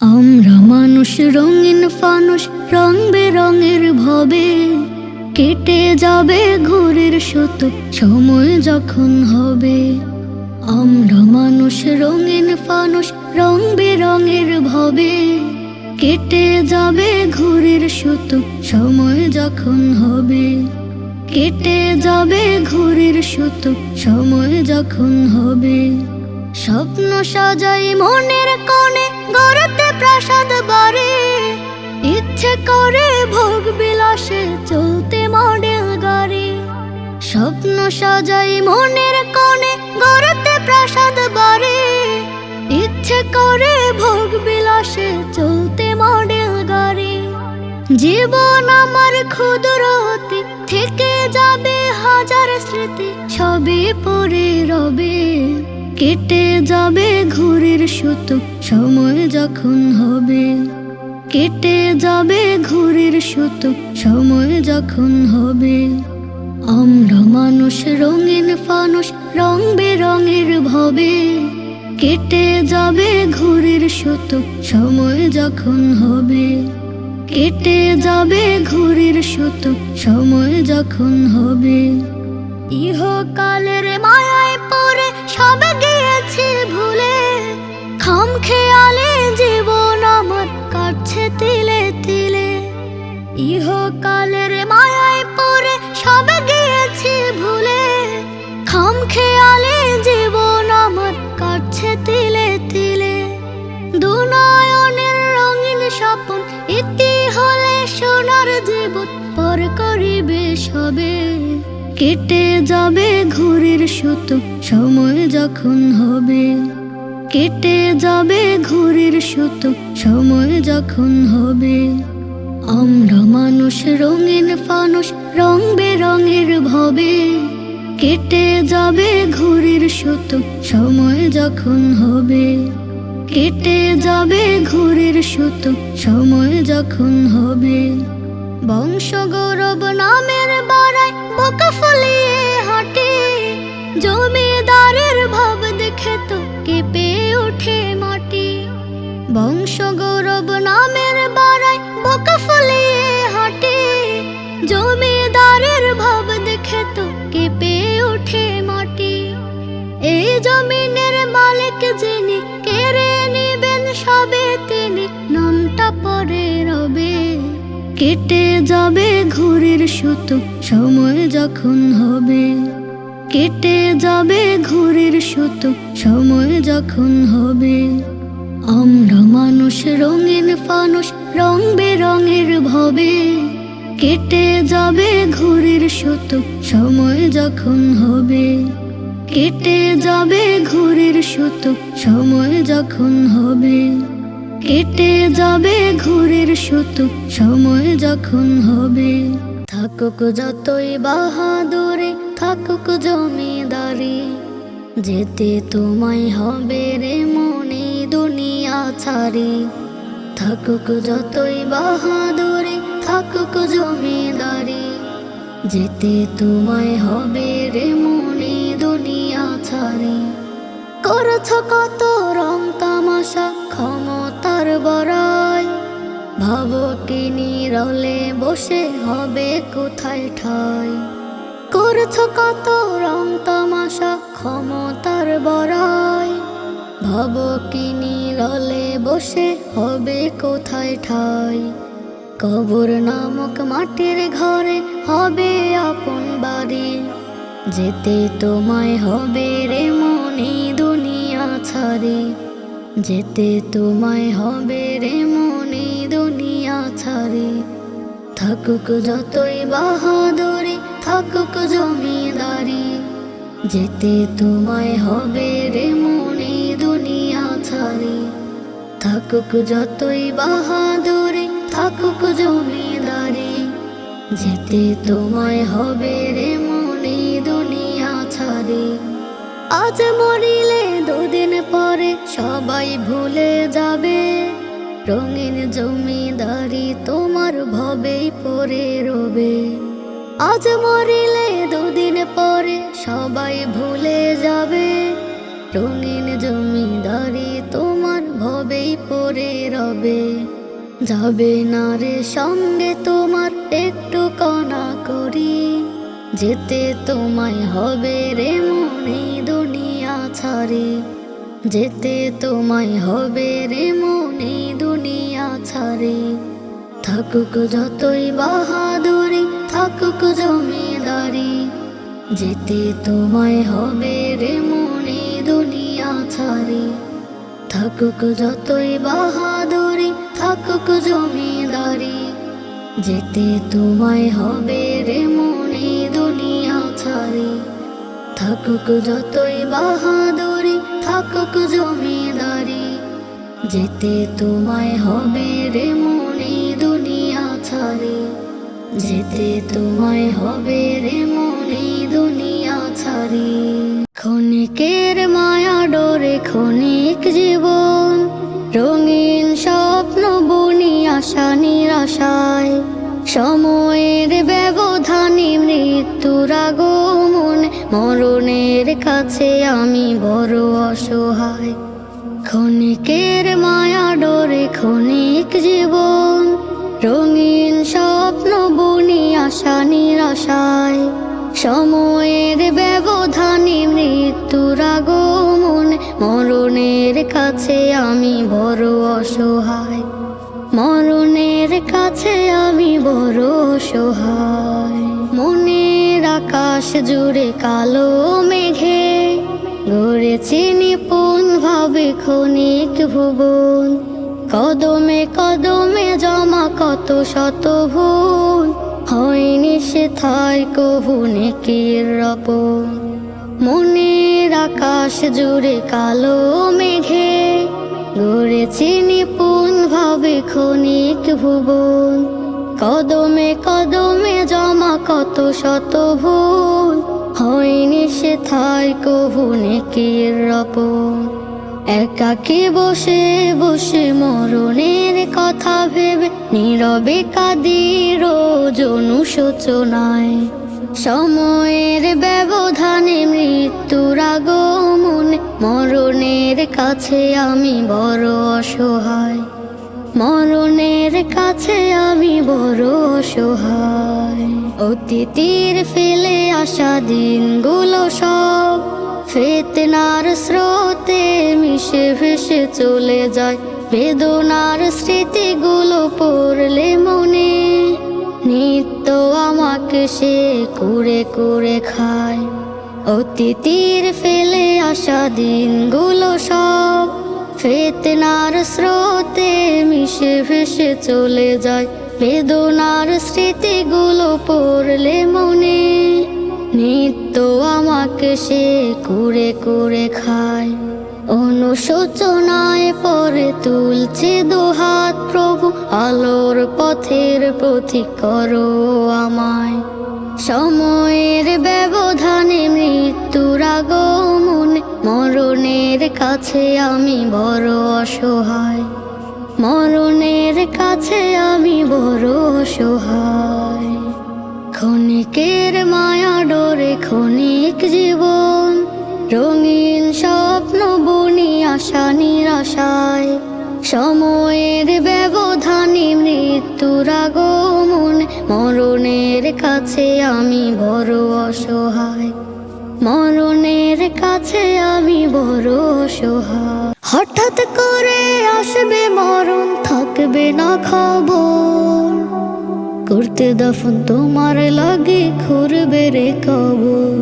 আমরা মানুষ রঙিন ফানুষ, রং বেরঙের ভবে কেটে যাবে ঘুরের সুতো সময় যখন হবে। আমরা মানুষ রঙিন ফানুষ, রং বেরঙের ভবে কেটে যাবে ঘুরের সুতো সময় যখন হবে। কেটে যাবে ঘুরের সুতো সময় যখন হবে। স্বপ্ন সাজাই মনের কোণে, গড়তে প্রাসাদ বাড়ি, ইচ্ছে করে ভোগ বিলাসে চলতে মডেল গাড়ি। স্বপ্ন সাজাই মনের কোণে, গড়তে প্রাসাদ বাড়ি, ইচ্ছে করে ভোগ বিলাসে চলতে মডেল গাড়ি। জীবন আমার ক্ষুদ্র অতি, থেকে যাবে হাজার স্মৃতি, সবই পড়ে রবে। কেটে যাবে ঘুরের সুতো সময় যখন হবে। কেটে যাবে ঘুরের সুতো সময় যখন হবে। আমরা মানুষ রঙিন ফানুষ, রং বেরঙের ভবে কেটে যাবে ঘুরের সুতো সময় যখন হবে। কেটে যাবে ঘুরের সুতো সময় যখন হবে। ইহকালের মায়ায় পড়ে সব গিয়েছি ভুলে, খামখেয়ালে জীবন আমার কাটছে তিলে তিলে। ইহকালের মায়ায় পড়ে সব গিয়েছি ভুলে, খামখেয়ালে জীবন আমার কাটছে তিলে তিলে। দুনয়নের রঙিন স্বপ্ন ইতি হলে সোনার জীবন পর করিবে সবে। কেটে যাবে ঘুরের সুতো সময় যখন হবে। কেটে যাবে ঘুরের সুতো সময় যখন হবে। আমরা মানুষ রঙিন ফানুষ, রং বেরঙের ভবে কেটে যাবে ঘুরের সুতো সময় যখন হবে। কেটে যাবে ঘুরের সুতো সময় যখন হবে। বংশ গৌরব নামের বাড়ায় বুক ফুলিয়ে হাঁটি, জমিদারের ভাব দেখে তো কেঁপে ওঠে মাটি। বংশ গৌরব নামের বাড়ায় বুক ফুলিয়ে হাঁটি, জমিদারের ভাব দেখে তো কেঁপে ওঠে মাটি। এই জমিনের মালিক যিনি, কেড়ে নিবেন সবে তিনি, নামটা পরে রবে। কেটে যাবে ঘুরের সুতো সময় যখন হবে। কেটে যাবে ঘুরের সুতো সময় যখন হবে। আমরা মানুষ রঙিন ফানুষ, রং বেরঙের ভবে কেটে যাবে ঘুরের সুতো সময় যখন হবে। কেটে যাবে ঘুরের সুতো সময় যখন হবে। কেটে যাবে ঘুরের সুতো সময় যখন হবে। থাকুক যতই বাহাদুরি, থাকুক জমিদারি, যেতে তোমায় হবে রে মনে দুনিয়া ছাড়ি। থাকুক যতই বাহাদুরি, থাকুক জমিদারি, যেতে তোমায় হবে রে মনে দুনিয়া ছাড়ি। করছ কত রং তামাশা ক্ষমতার বড়াই, ভাবো কি নীরলে বসে হবে কোথায় ঠাই। করছ কত রং তামাশা ক্ষমতার বড়াই, ভাবো কি নীরলে বসে হবে কোথায় ঠাই। কবর নামক মাটির ঘরে হবে আপন বাড়ি, যেতে তোমায় হবে রে মনে দুনিয়া ছাড়ি। যেতে তোমায় হবে রে মনে দুনিয়া ছাড়ি। থাকুক যতই বাহাদুরি, থাকুক জমিদারি, যেতে তোমায় হবে রে মনে দুনিয়া ছাড়ি। থাকুক যতই বাহাদুরি, থাকুক জমিদারি, যেতে তোমায় হবে রে মনে দুনিয়া ছাড়ি। আজ মরিলে দুদিন পরে সবাই ভুলে যাবে, রঙিন জমিদারি তোমার ভবেই পড়ে রবে। আজ মরিলে দুদিন পরে সবাই ভুলে যাবে, রঙিন জমিদারি তোমার ভবেই পড়ে রবে, যাবে না রে সঙ্গে তোমার একটু কণা করি, যেতে তোমায় হবে রে মনে দুনিয়া ছাড়ি, যেতে তোমায় হবে রে মনে দুনিয়া ছাড়ি। থাকুক যতই বাহাদুরি, থাকুক জমিদারি, যেতে তোমায় হবে রে মনে দুনিয়া ছাড়ি। থাকুক যতই বাহাদুরি, থাকুক জমিদারি, যেতে তোমায় হবে রে মনে দুনিয়া ছাড়ি। থাকুক যতই বাহাদুরি, থাকুক জমিদারি, যেতে তোমায় হবে রে মনে দুনিয়া ছাড়ি, যেতে তোমায় হবে রে মনে দুনিয়া ছাড়ি। ক্ষণিকের মায়া ডোরে ক্ষণিক জীবন, রঙিন স্বপ্ন বুনি আশা নিরাশায়, সময়ের ব্যবধানে মৃত্যুর আগমন, মরণের কাছে আমি বড় অসহায়। ক্ষণিকের মায়া ডোরে ক্ষণিক জীবন, রঙিন স্বপ্ন বুনি আশা নিরাশায়, সময়ের ব্যবধানে মৃত্যুর আগমন, মরণের কাছে আমি বড় অসহায়, মরণের কাছে আমি বড় অসহায়। মনের আকাশ জুড়ে কালো মেঘে গড়েছি নিপুণ ভাবে ক্ষণিক ভুবন, কদমে কদমে জমা কত শত ভুল, হয়নি সেথায় কভু নেকির রপন। মনের আকাশ জুড়ে কালো মেঘে গড়েছি নিপুণ ভাবে ক্ষণিক ভুবন, কদমে কদমে জমা কত শত ভুল, হয়নি সেথায় কভু নেকির রপন। একাকী বসে বসে মরণের কথা ভেবে নীরবে কাঁদি রোজ অনুশোচনায়, সময়ের ব্যবধানে মৃত্যুর আগমন, মরণের কাছে আমি বড় অসহায়, মরণের কাছে আমি বড় অসহায়। অতীতের ফেলে আসা দিনগুলো সব ফেতনার স্রোতে মিশে ভেসে চলে যায়, বেদনার স্মৃতিগুলো পড়লে মনে, নিত্য আমাকে সে কুরে কুরে খায়। অতীতের ফেলে আসা দিনগুলো সব ফেতনার স্রোতে মিশে ভেসে চলে যায়, বেদনার স্মৃতিগুলো পড়লে মনে, নিত্য আমাকে সে কুরে কুরে খায়। অনুশোচনায় পরে তুলছে দুহাত, প্রভু আলোর পথের পথিক করো আমায়, সময়ের ব্যবধানে মৃত্যুর আগমন, মরণের কাছে আমি বড় অসহায়, মরণের কাছে আমি বড় অসহায়। ক্ষণিকের মায়া ডোরে ক্ষণিক জীবন, রঙিন স্বপ্ন বুনি আশা নিরাশায়, সময়ের ব্যবধানে মৃত্যুর আগমন, মরণের কাছে আমি বড় অসহায়, মরণের কাছে আমি বড় অসহায়। হঠাৎ করে আসবে মরণ, থাকবে না খবর, করতে দাফন তোমার লাগে খুঁড়বে রে কবর।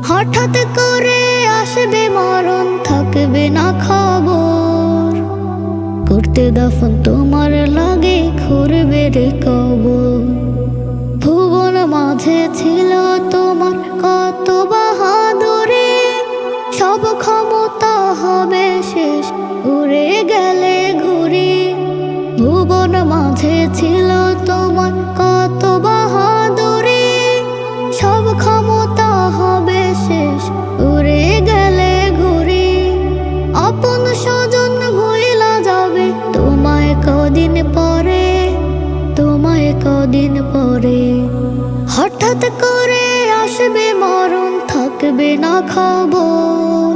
হঠাৎ করে আসবে মরণ, থাকবে না খবর, করতে দাফন তোমার লাগে খুঁড়বে রে কবর। ভুবন মাঝে ছিল তোমার কত বাহাদুরি, সব ক্ষমতা হবে শেষ উড়ে গেলে ঘুরি। ভুবন মাঝে ছিল তোমার কত বাহাদুরি, সব ক্ষমতা হবে শেষ উড়ে গেলে ঘুরি। আপন স্বজন ভুইলা যাবে তোমায় কদিন পরে, তোমায় কদিন পরে। হঠাৎ করে আসবে মরণ, থাকবে না খবর,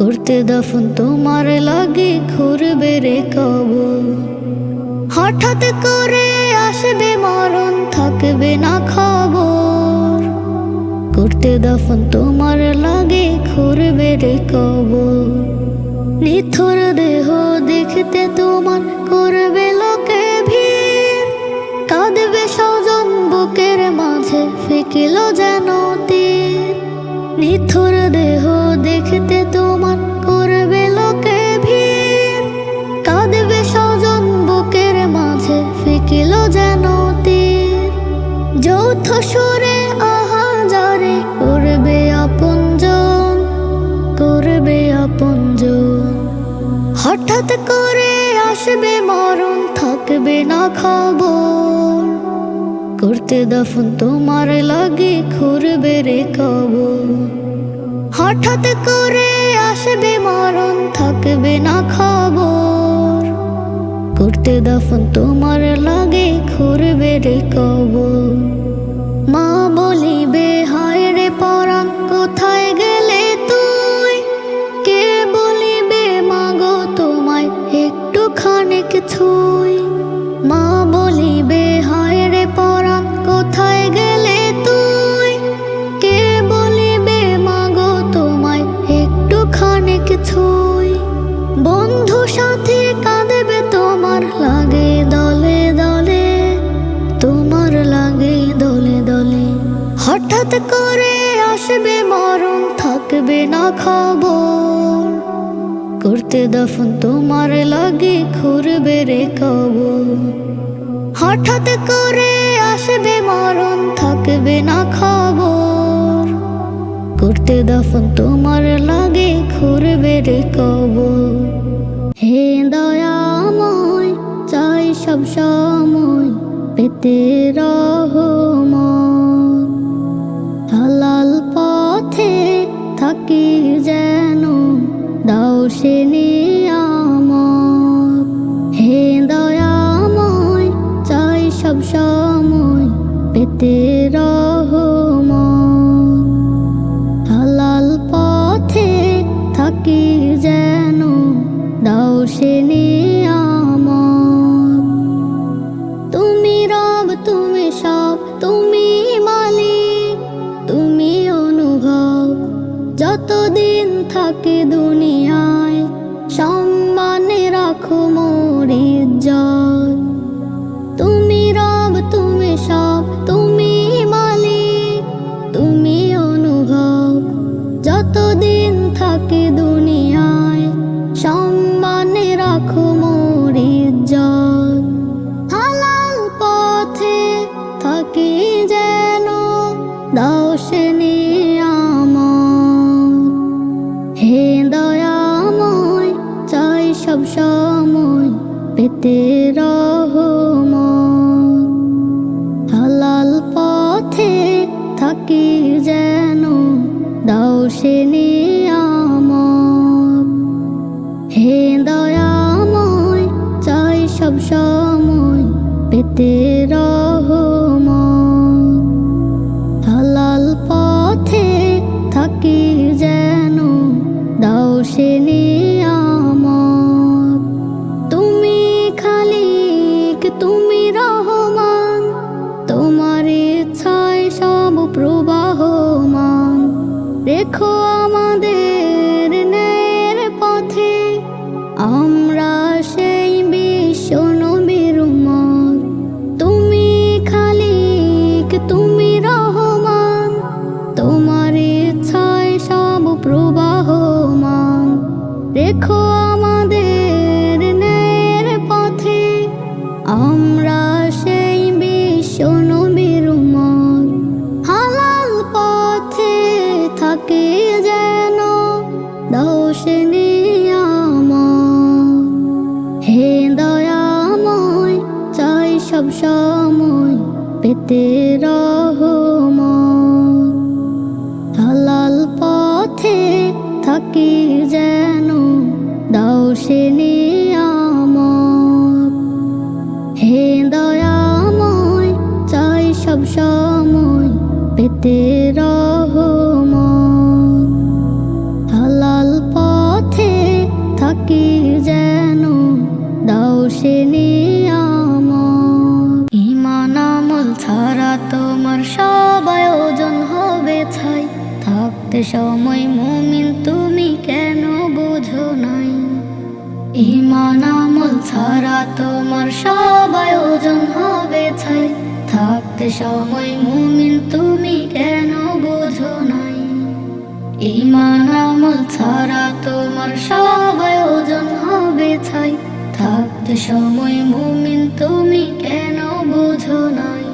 করতে দাফন তোমার লাগে ঘুরবে রে কবর। হঠাৎ করে আসবে মরণ, থাকবে না খবর। করতে দাফন তোমার লাগে ঘুরবে রে কবর। নিথর দেহ দেখতে তোমার করবে লোকে ভিড়। কাঁদবে স্বজন বুকের মাঝে ফেকিল যেন তীর। নিথর দেহ দেখতে তোমার করবে লোকে ভিড়। কাঁদবে স্বজন বুকের মাঝে ফেকিল যেন তীর। যৌথ সুরে আহাজারে করবে আপনজন, করবে আপনজন। হঠাৎ করে আসবে মরণ, থাকবে না খবর। করতে দাফন তোমার লাগে ঘুরবে রে কবর। হঠাৎ করে আসবে মরণ, থাকবে না খবর। করতে দাফন তোমার লাগে ঘুরবে রে কবর। মা বলিবে হায় রে পরাণ কোথায় গেলে তুই। কে বলিবে মাগো তোমায় একটু খানিক ছুঁই। মা বলিবে হায় রে পরাণ কোথায় গেলে তুই। কে বলিবে মাগো তোমায় একটু খানিক ছুঁই। বন্ধু সাথে কাঁদবে তোমার লাগে দলে দলে, তোমার লাগে দলে দলে। হঠাৎ করে আসবে মরণ, থাকবে না খবর। করতে দাফন তোমার লাগে ঘুরবে রে কবর। হঠাৎ করে আসবে মরণ, থাকবে না খবর। করতে দাফন তোমার লাগে ঘুরবে রে কবর। হে দয়াময় চাই সব সময় পেতে রহমত। হালাল পথে থাকি যেন দাও সে নিয়ামত। হে দয়াময় চাই সব সময় পেতে রহমত। হালাল পথে থাকি যেন দাও সে নিয়ামত। তুমি রব, তুমি সব, তুমি মালিক, তুমি অনুভব। যতদিন থাকে দুনিয়ায় সম্মানে রাখো মোর ইজ্জত। তুমি রব, তুমি সব, তুমি মালিক, তুমি অনুভব। যতদিন থাকে দুনিয়ায় সম্মানে রাখো মোর ইজ্জত। হালাল পথে থাকি যেন দাও সে নিয়ামত। হে দয়াময় চাই সব সময় পেতে রহমত। হালাল পথে থাকি যেন দাও সে নিয়ামত। হে দয়াময় চাই সব সময় পেতে রহমত। হালাল পথে থাকি যেন দাও সে নিয়ামত। তুমি খালিক, তুমি রহমান, তোমার ইচ্ছায় সব প্রবাহমান। রেখো আমাদের ন্যায়ের পথে, আমরা সেই বিশ্ব নবীর উম্মত। তুমি খালিক, তুমি রহমান, তোমার ইচ্ছায় সব প্রবাহমান। রেখো আমাদের ন্যায়ের পথে, আমরা সেই বিশ্ব নবীর উম্মত। হালাল পথে থাকি যেন দাও সে নিয়ামত। হে দয়াময় চাই সব সময় পেতে রহমত। হালাল পথে থাকি যেন দাও সে নিয়ামত। হে দয়াময় চাই সব সময় পেতে রহমত। হালাল পথে আসেনি আমার। ঈমান আমল ছাড়া তোমার সব আয়োজন হবে ছাই, থাকতে সময় মুমিন তুমি কেন বোঝো নাই। ঈমান আমল ছাড়া তোমার সব আয়োজন হবে ছাই, থাকতে সময় মুমিন তুমি কেন বোঝো নাই। ঈমান আমল ছাড়া তোমার সব আয়োজন হবে ছাই, থাকতে সময় মুমিন তুমি কেন বোঝো নাই।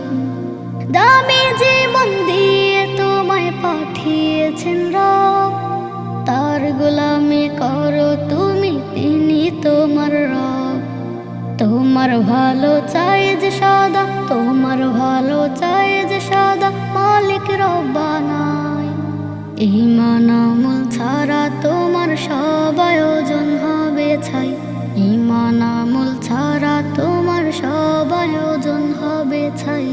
দামি জীবন দিয়ে তোমায় পাঠিয়েছেন রব, তার গোলামি করো তুমি, তিনি তোমার রব। তোমার ভালো চাই যে সদা, তোমার ভালো চাই যে সদা, মালিক রব্বানাই। ঈমান আমল ছাড়া তোমার সব আয়োজন হবে ছাই, ঈমান আমল ছাড়া তোমার সব আয়োজন হবে ছাই।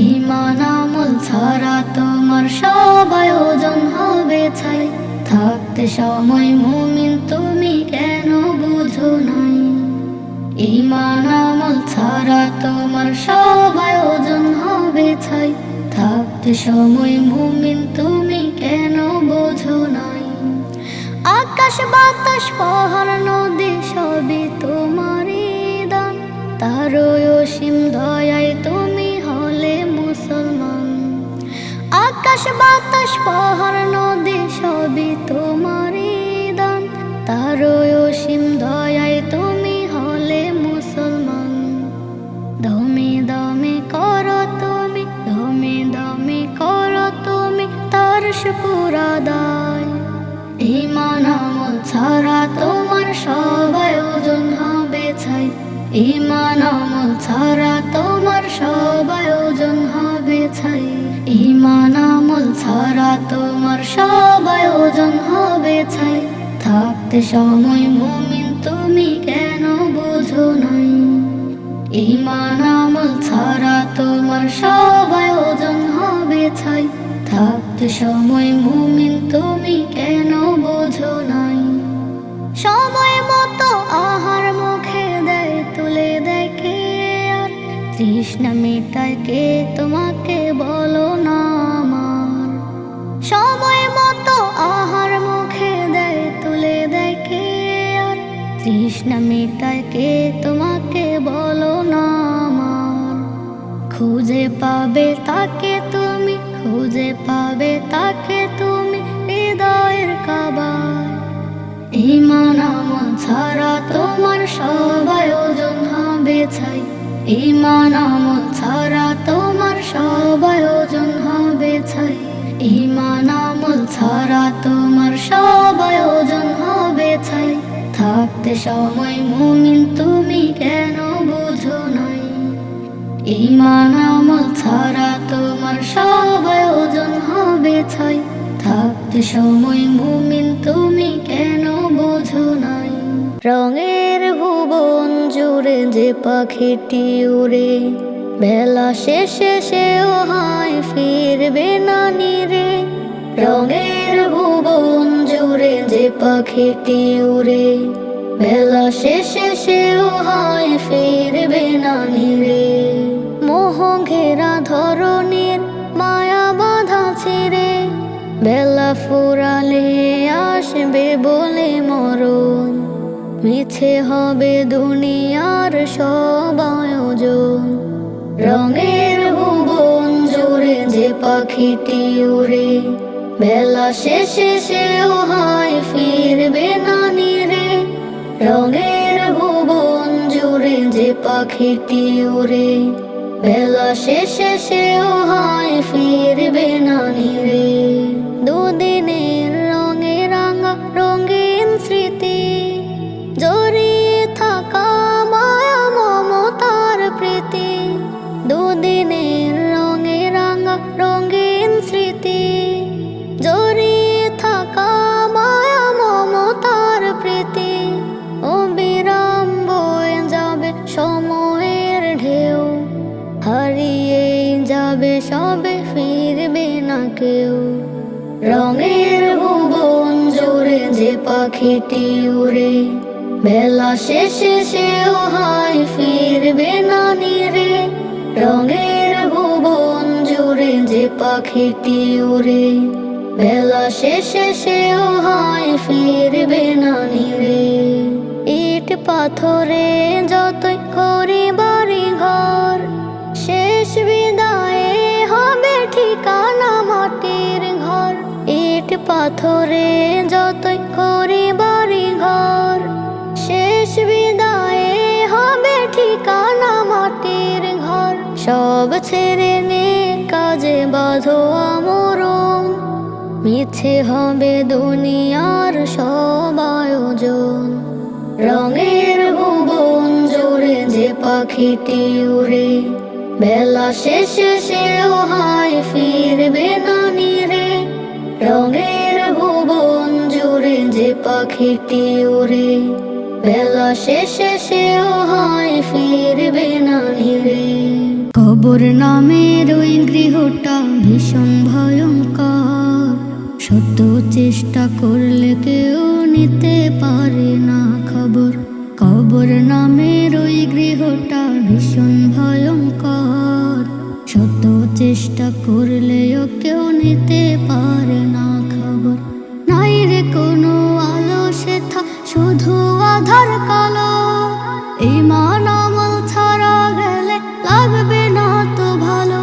ঈমান আমল ছাড়া তোমার সব আয়োজন হবে ছাই, থাকতে সময় মুমিন তুমি কেন বুঝো নাই। ঈমান আমল ছাড়া তোমার সব আয়োজন হবে ছাই, থাকতে সময় মুমিন তুমি কেন বোঝো নাই। আকাশ বাতাস পাহাড় নদী সবই তোমারই দান, তারই অসীম দয়ায় তুমি হলে মুসলমান। আকাশ বাতাস পাহাড় নদী সবই তোমারই দান, তারই অসীম দয়ায় তুমি হলে মুসলমান। দমে দমে করো তুমি, দমে দমে করো তুমি তার শুকর আদায়। ঈমান আমল ছাড়া তোমার সব আয়োজন হবে ছাই, ঈমান আমল ছাড়া তোমার সব আয়োজন হবে ছাই। ঈমান আমল ছাড়া তোমার সব আয়োজন হবে ছাই, থাকতে সময় মুমিন তুমি কেন বোঝো নাই। ঈমান আমল ছাড়া তোমার সব আয়োজন হবে ছাই, থাকতে সময় মুমিন তুমি কেন বোঝো নাই। সময় মতো আহার মুখে দেয় তুলে দেয় কে আর, তৃষ্ণা মেটায় কে তোমাকে বলো না আমার। সময় মতো আহার মুখে দেয় তুলে দেয় কে আর, তৃষ্ণা মেটায় কে তোমাকে বলো না আমার। খুঁজে পাবে তাকে তুমি, খুঁজে পাবে তাকে তুমি হৃদয়ের কাবায়। ঈমান আমল ছাড়া তোমার সব আয়োজন হবে ছাই, ঈমান আমল ছাড়া তোমার সব আয়োজন হবে ছাই। ঈমান আমল ছাড়া তোমার সব আয়োজন হবে ছাই, থাকতে সময় মুমিন তুমি কেন বোঝো নাই। ঈমান আমল ছাড়া তোমার সব আয়োজন হবে ছাই, থাকতে সময় মুমিন তুমি কেন বোঝো নাই। রঙের ভুবন জুড়ে যে পাখিটি উড়ে, বেলা শেষে সেও হায় ফিরবে না নিরে। রঙের ভুবন জুড়ে যে পাখিটি উড়ে, বেলা শেষে সেও হায় ফিরবে না নিরে। মোহ ঘেরা ধরনের মায়া বাঁধা ছিঁড়ে, বেলা ফুরালে আসবে বলে মরণ। মিছে হবে দুনিয়ার সব আয়োজন। রঙের ভুবন জুড়ে যে পাখিটি উড়ে, বেলা শেষে সেও হায় ফিরবে না নিরে। রঙের ভুবন জুড়ে যে পাখিটি উড়ে, বেলা শেষে সেও হায় ফিরবে না নিরে। দুদিনের রঙে রাঙা রঙিন স্মৃতি, জড়িয়ে থাকা মায়া মমতার প্রীতি। দুদিনের রঙে রাঙা রঙিন স্মৃতি, জড়িয়ে থাকা মায়া মমতার প্রীতি। অবিরাম বয়ে যাবে সময়ের ঢেউ, হারিয়ে যাবে সবে ফিরবে না কেউ। রঙের ভুবন জুড়ে যে পাখিটি উড়ে, বেলা শেষে সেও হায় ফিরবে না নিরে, রঙের ভুবন জুড়ে যে পাখিটি উড়ে। বেলা শেষে সেও হায় ফিরবে না নিরে। ইট পাথরে যতই করি বাড়ি ঘর, শেষ বিদায়ে হবে ঠিকানা মাটির ঘর। ইট পাথরে যতই করি বাড়ি ঘর, শেষ বিদায়ে হবে ঠিকানা মাটির ঘর। সব ছেড়ে নে কাজে বাঁধো আমরণ, মিছে হবে দুনিয়ার সব আয়োজন। রঙের ভুবন জুড়ে যে পাখিটি উড়ে, বেলা শেষে সেও হায় ফিরবে না নিরে। রঙের ভুবন জুড়ে যে পাখিটি উড়ে, বেলা শেষে সেও হায় ফিরবে না নিরে। কবর নামের ওই গৃহটা ভীষণ ভয়ঙ্কর, শত চেষ্টা করলে কেউ নিতে পারে না খবর। কবর নামের ওই গৃহটা ভীষণ ভয়ঙ্কর, শত চেষ্টা করলেও কেউ নিতে পারে না খবর। নাই রে কোনো আলো সেথা শুধু আধার কালো, ঈমান আমল ছাড়া গেলে লাগবে না তো ভালো।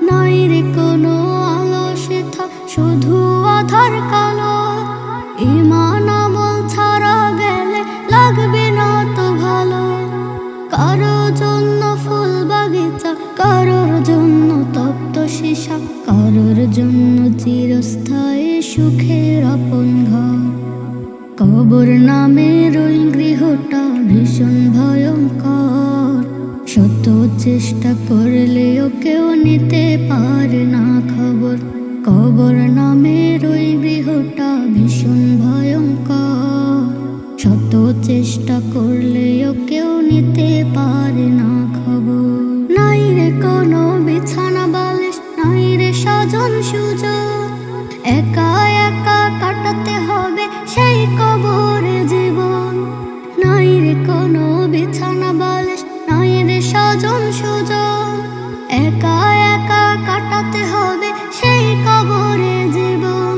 নাই রে কোনো আলো সেথা শুধু আধার কালো, ঈমান আমল ছাড়া গেলে লাগবে না তো ভালো। কারো জন্য ফুল বাগিচা, কারোর জন্য তপ্ত সীসা, কারোর জন্য চিরস্থায়ী সুখের আপন ঘর। কবর নামের ওই গৃহটা ভীষণ ভয়ঙ্কর, শত চেষ্টা করলেও কেউ নিতে পারে না খবর। কবর নামের ওই গৃহটা ভীষণ ভয়ঙ্কর, শত চেষ্টা করলেও কেউ নিতে পারে না খবর। নাই রে কোনো বিছানা বালিশ, নাই রে স্বজন সুজন, একা একা কাটাতে হবে সেই কবরে জীবন। নাই রে কোনো বিছানা বালিশ, নাই রে স্বজন সুজন, একা একা কাটাতে হবে সেই কবরে জীবন।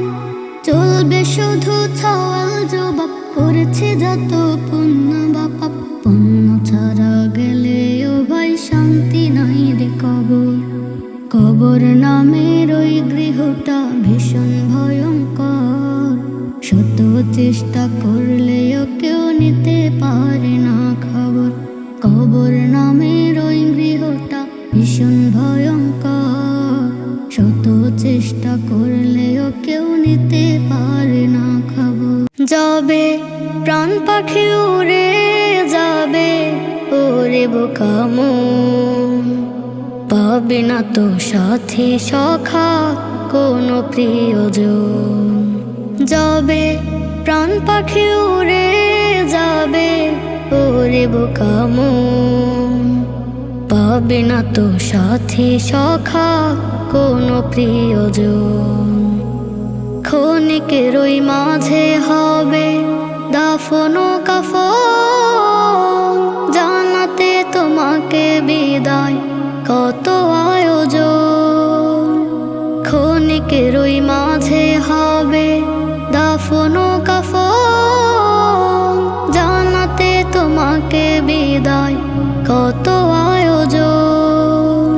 চলবে শুধু ছল জবাব, করেছে যত পুণ্য বাপা। পুণ্য ছাড়া গেলেও ভাই শান্তি নাই রে কবর। কবর নামের ওই গৃহটা ভীষণ ভয়ঙ্কর, শত চেষ্টা করলেও কেউ নিতে পারে না খবর। কবর নামের ওই গৃহটা ভীষণ ভয়ঙ্কর, শত চেষ্টা করলেও কেউ নিতে পারে না খবর। যাবে প্রাণ পাখি উড়ে যাবে, ওরে বোকা মন, পাবে না তো সাথী সখা কোনো প্রিয়জন। যাবে প্রাণ পাখি উড়ে যাবে, ওরে বোকা মন, পাবে না তো সাথী সখা কোনো প্রিয়জন। ক্ষণিকের ওই মাঝে হবে দাফন কাফন, জানাতে তোমাকে বিদায় কত আয়োজন। ক্ষণিকের ওই মাঝে হবে দাফন কাফন, জানাতে তোমাকে বিদায় কত আয়োজন।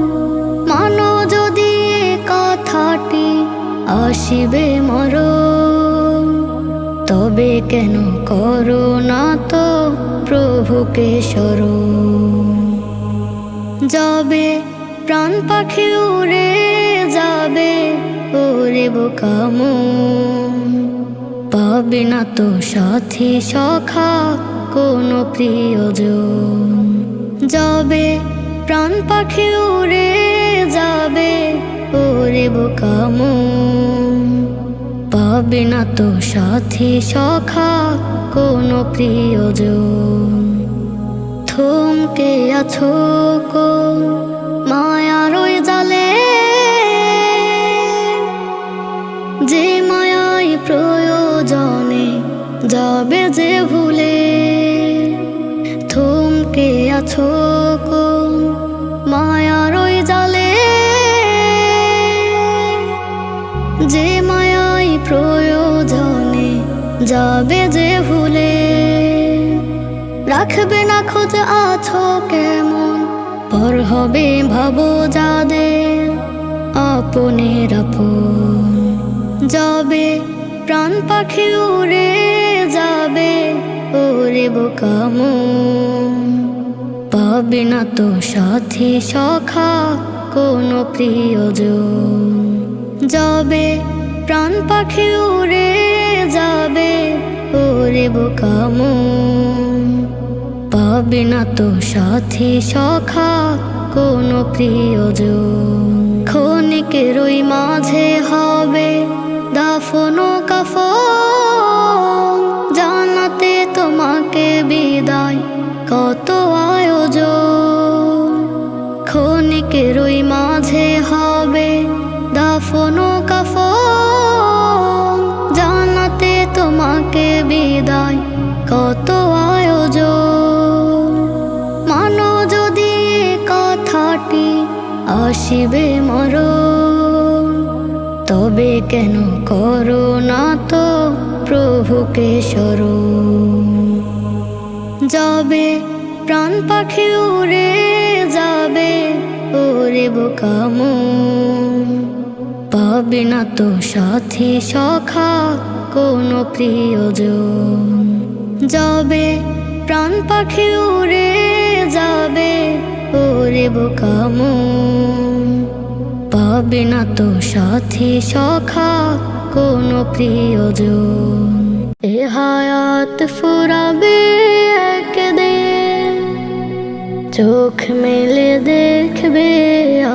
মানো যদি এ কথাটি আসিবে মরণ, তবে কেন করো না তো প্রভুকে স্মরণ। যাবে প্রাণ পাখি উড়ে যাবে, ওরে বোকা মন, পাবে না তো সাথী সখা কোনো প্রিয়জন। যাবে প্রাণ পাখি উড়ে যাবে, ওরে বোকা মন, পাবে না তো সাথী সখা কোনো প্রিয়জন। থমকে আছো কোন মায়ার ওই জালে, যে মায়াই প্রয়োজনে যাবে যে ভুলে। কোন মায়ার ওই জালে, যে মায়াই প্রয়োজনে যাবে যে ভুলে। রাখবে না খোঁজ আছো কেমন, পর হবে ভাবো যাদের আপনের আপন। যাবে প্রাণ পাখি উড়ে যাবে, ওরে বোকা মন। পাবে না তো সাথী সখা কোনো প্রিয়জন। যাবে প্রাণ পাখি উড়ে যাবে, ওরে বোকা মন। পাবে না তো সাথী সখা কোনো প্রিয়জন। ক্ষণিকের ওই মাঝে হবে দাফন ও কাফন, জানাতে তোমাকে বিদায় কত আয়োজন। ক্ষণিকের ওই মাঝে হবে দাফন ও কাফন, জানাতে তোমাকে বিদায় কত আয়োজন। মানো যদি কথাটি আসিবে মরণ, তবে কেন করো না তো প্রভুকে স্মরণ। যাবে প্রাণ পাখি উড়ে যাবে, ওরে বোকা মন। পাবে না তো সাথী সখা কোনো প্রিয়জন। যাবে প্রাণ পাখি উড়ে যাবে, ওরে বোকা মন। পাবে না তো সাথী সখা কোনো প্রিয়জন। এ হায়াত ফুরাবে একদিন, চোখ মেলে দেখবে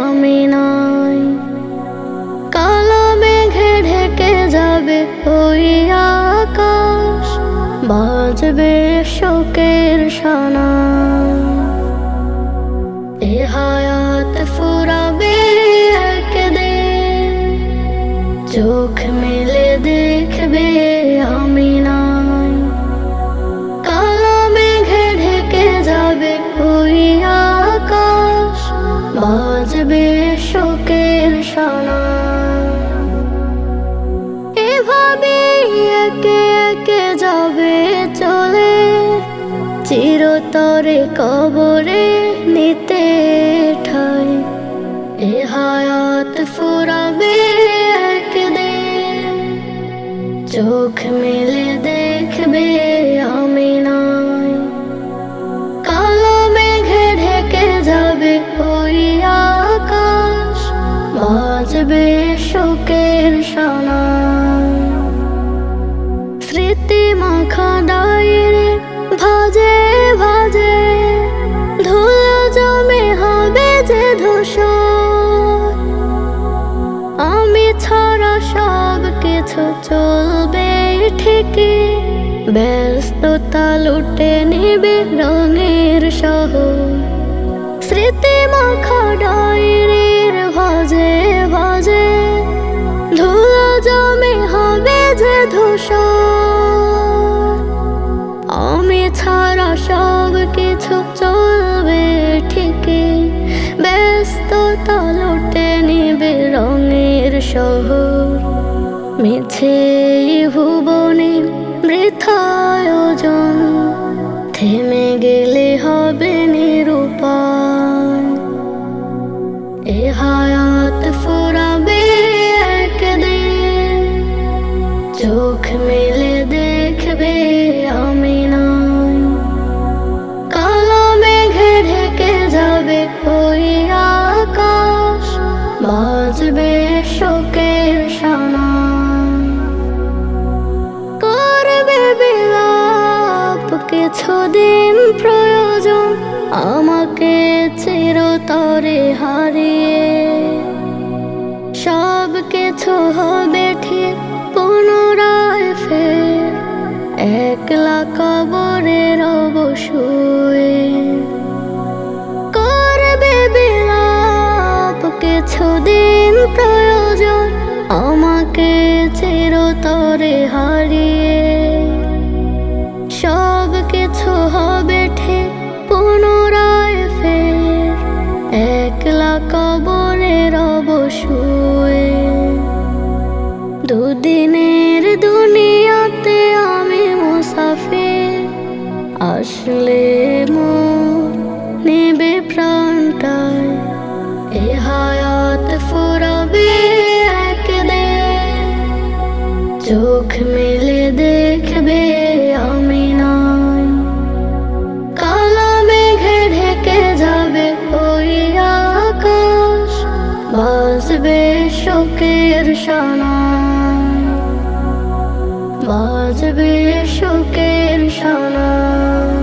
আমি নাই। কালো মেঘে ঢেকে যাবে ওই আকাশ, বাজবে শোকের শোনাই। এ হায়াত ফুরাবে একদিন, চোখ মেলে দেখবে আমি নাই। কালো মেঘে ঢেকে যাবে ওই আকাশ, বাজবে শোকের শোনাই। এভাবে একে একে যাবে চলে, চিরতরে কবরে নিতে ঠাই। এ হায়াত ফুরাবে একদিন, চোখ মেলে দেখবে আমি নাই। কালো মেঘে ঢেকে যাবে ওই আকাশ, বাজবে শোকের শোনাই। স্মৃতি মাখা ডায়েরি ভাজে ভাজে, ধুলো জমে হবে যে ধূসর। আমি ছাড়া সব কিছু চলবে ঠিকই, ব্যস্ততা লুটে নিবে রঙের শহর। স্মৃতি মাখা ডায়েরির ভাজে ভাজে, ধুলো জমে হবে যে ধূসর। আমি ছাড়া সব কিছু চলবে ঠিকই, ব্যস্ততা লুটে নিবে রঙের শহর। মিছে ভুবনে বৃথা আয়োজন, থেমে গেলে হবে নিরুপায়। এ হায়াত ফুরাবে একদিন, চোখ মেলে দেখবে আমি নাই। কালো মেঘে ঢেকে যাবে ওই আকাশ, বাজবে শোকের শোনাই। করবে বিলাপ কিছুদিন প্রয়োজন, আমাকে চিরতরে হারিয়ে। সব কিছু হবে ঠিক পুনরায় ফের, একলা কবরে রব শুয়ে। করবে বিলাপ কিছুদিন প্রয়োজন, আমাকে চিরতরে হারিয়ে। সব কিছু হবে ঠিক পুনরায় ফের, দিনের দুনিয়াতে আমি মুসাফির, আসলে মোর নেবে প্রাণটায়। এ হায়াত ফুরাবে একদিন, চোখ মেলে দেখবে আমি নাই। কালা মেঘে ঢেকে যাবে ওই আকাশ, বাজবে শোকের শানায়, বাজবে শোকের শানায়।